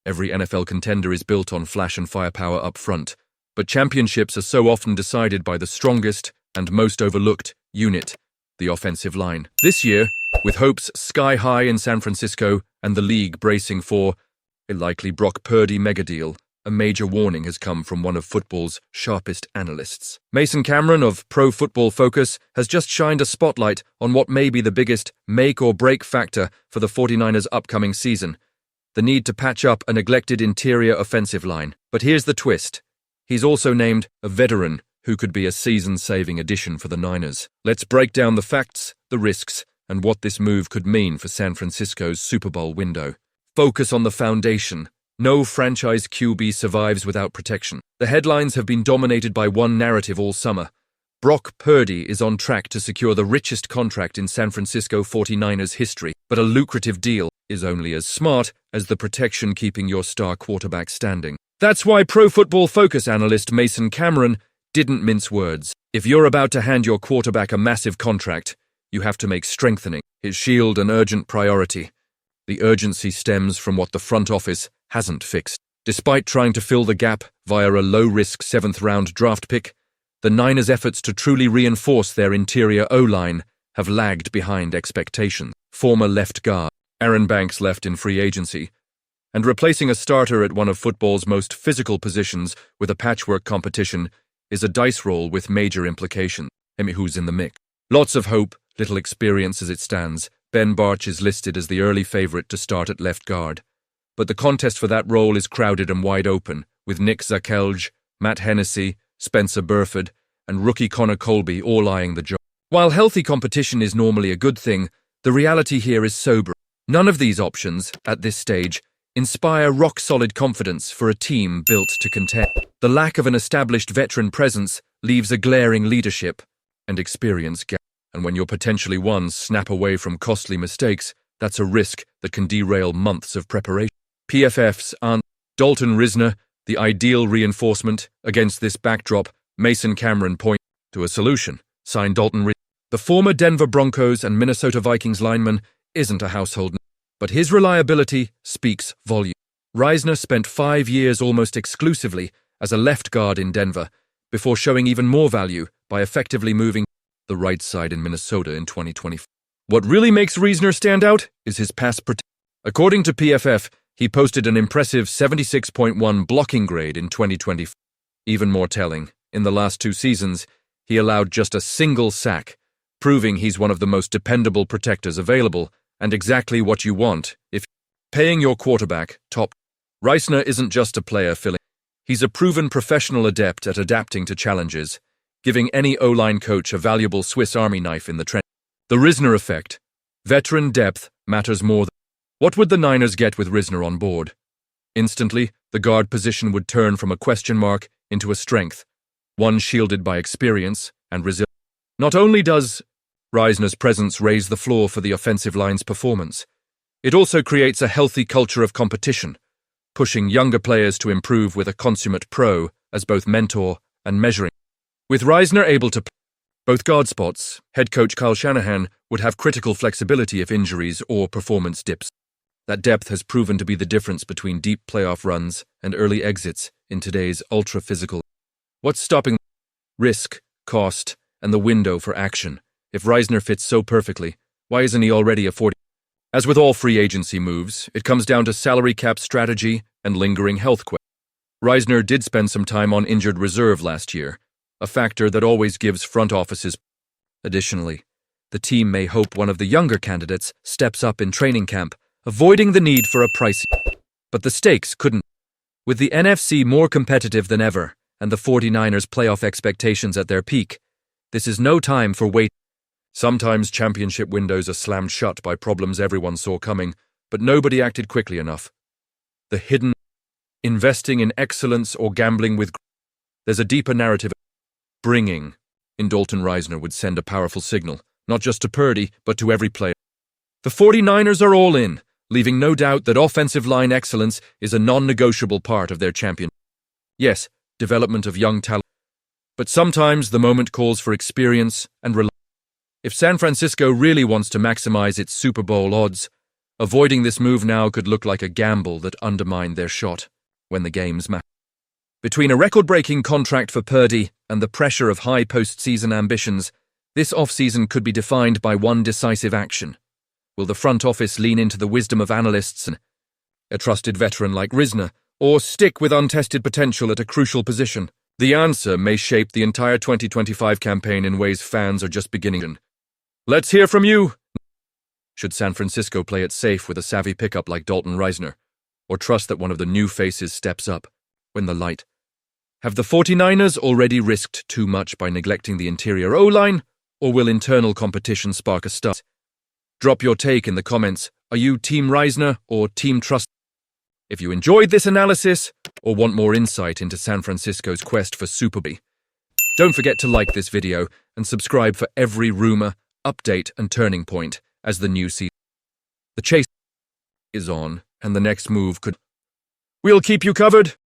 Every NFL contender is built on flash and firepower up front, but championships are so often decided by the strongest and most overlooked unit, the offensive line. This year, with hopes sky high in San Francisco and the league bracing for a likely Brock Purdy megadeal, a major warning has come from one of football's sharpest analysts. Mason Cameron of Pro Football Focus has just shined a spotlight on what may be the biggest make-or-break factor for the 49ers' upcoming season: the need to patch up a neglected interior offensive line. But here's the twist. He's also named a veteran who could be a season-saving addition for the Niners. Let's break down the facts, the risks, and what this move could mean for San Francisco's Super Bowl window. Focus on the foundation. No franchise QB survives without protection. The headlines have been dominated by one narrative all summer. Brock Purdy is on track to secure the richest contract in San Francisco 49ers history, but a lucrative deal is only as smart as the protection keeping your star quarterback standing. That's why Pro Football Focus analyst Mason Cameron didn't mince words. If you're about to hand your quarterback a massive contract, you have to make strengthening his shield an urgent priority. The urgency stems from what the front office hasn't fixed. Despite trying to fill the gap via a low-risk 7th-round draft pick, the Niners' efforts to truly reinforce their interior O-line have lagged behind expectations. Former left guard Aaron Banks left in free agency, and replacing a starter at one of football's most physical positions with a patchwork competition is a dice roll with major implications. Who's in the mix? Lots of hope, little experience as it stands. Ben Bartch is listed as the early favorite to start at left guard. But the contest for that role is crowded and wide open, with Nick Zakelj, Matt Hennessy, Spencer Burford, and rookie Connor Colby all eyeing the job. While healthy competition is normally a good thing, the reality here is sobering. None of these options, at this stage, inspire rock-solid confidence for a team built to contend. The lack of an established veteran presence leaves a glaring leadership and experience gap. And when you're potentially one snap away from costly mistakes, that's a risk that can derail months of preparation. PFF's Aunt Dalton Risner, the ideal reinforcement against this backdrop. Mason Cameron points to a solution. Signed Dalton Risner. The former Denver Broncos and Minnesota Vikings lineman isn't a household name, but his reliability speaks volume. Risner spent 5 years almost exclusively as a left guard in Denver, before showing even more value by effectively moving the right side in Minnesota in 2024. What really makes Risner stand out is his pass protection. According to PFF, he posted an impressive 76.1 blocking grade in 2024. Even more telling, in the last 2 seasons, he allowed just a single sack, proving he's one of the most dependable protectors available, and exactly what you want if paying your quarterback top. Risner isn't just a player filling. He's a proven professional adept at adapting to challenges, giving any O-line coach a valuable Swiss Army knife in the trench. The Risner effect. Veteran depth matters more. What would the Niners get with Risner on board? Instantly, the guard position would turn from a question mark into a strength, one shielded by experience and resilience. Not only does Risner's presence raise the floor for the offensive line's performance, it also creates a healthy culture of competition, pushing younger players to improve with a consummate pro as both mentor and measuring. With Risner able to play both guard spots, head coach Kyle Shanahan would have critical flexibility if injuries or performance dips. That depth has proven to be the difference between deep playoff runs and early exits in today's ultra-physical. What's stopping risk, cost, and the window for action? If Risner fits so perfectly, why isn't he already a 40? As with all free agency moves, it comes down to salary cap strategy and lingering health questions. Risner did spend some time on injured reserve last year, a factor that always gives front offices. Additionally, the team may hope one of the younger candidates steps up in training camp, avoiding the need for a pricey. But the stakes couldn't. With the NFC more competitive than ever, and the 49ers' playoff expectations at their peak, this is no time for wait. Sometimes championship windows are slammed shut by problems everyone saw coming, but nobody acted quickly enough. The hidden investing in excellence or gambling with. There's a deeper narrative. Bringing in Dalton Risner would send a powerful signal, not just to Purdy, but to every player. The 49ers are all in, leaving no doubt that offensive line excellence is a non-negotiable part of their champion. Yes, development of young talent, but sometimes the moment calls for experience and reliance. If San Francisco really wants to maximize its Super Bowl odds, Avoiding this move now could look like a gamble that undermined their shot when the games matter. Between a record-breaking contract for Purdy and the pressure of high postseason ambitions, this off-season could be defined by one decisive action. Will the front office lean into the wisdom of analysts and a trusted veteran like Risner, or stick with untested potential at a crucial position? The answer may shape the entire 2025 campaign in ways fans are just beginning. Let's hear from you! Should San Francisco play it safe with a savvy pickup like Dalton Risner, or trust that one of the new faces steps up when the light? Have the 49ers already risked too much by neglecting the interior O-line, or will internal competition spark a start? Drop your take in the comments. Are you Team Risner or Team Trust? If you enjoyed this analysis or want more insight into San Francisco's quest for Super Bowl, don't forget to like this video and subscribe for every rumor, update, and turning point as the new season. The chase is on, and the next move could... We'll keep you covered.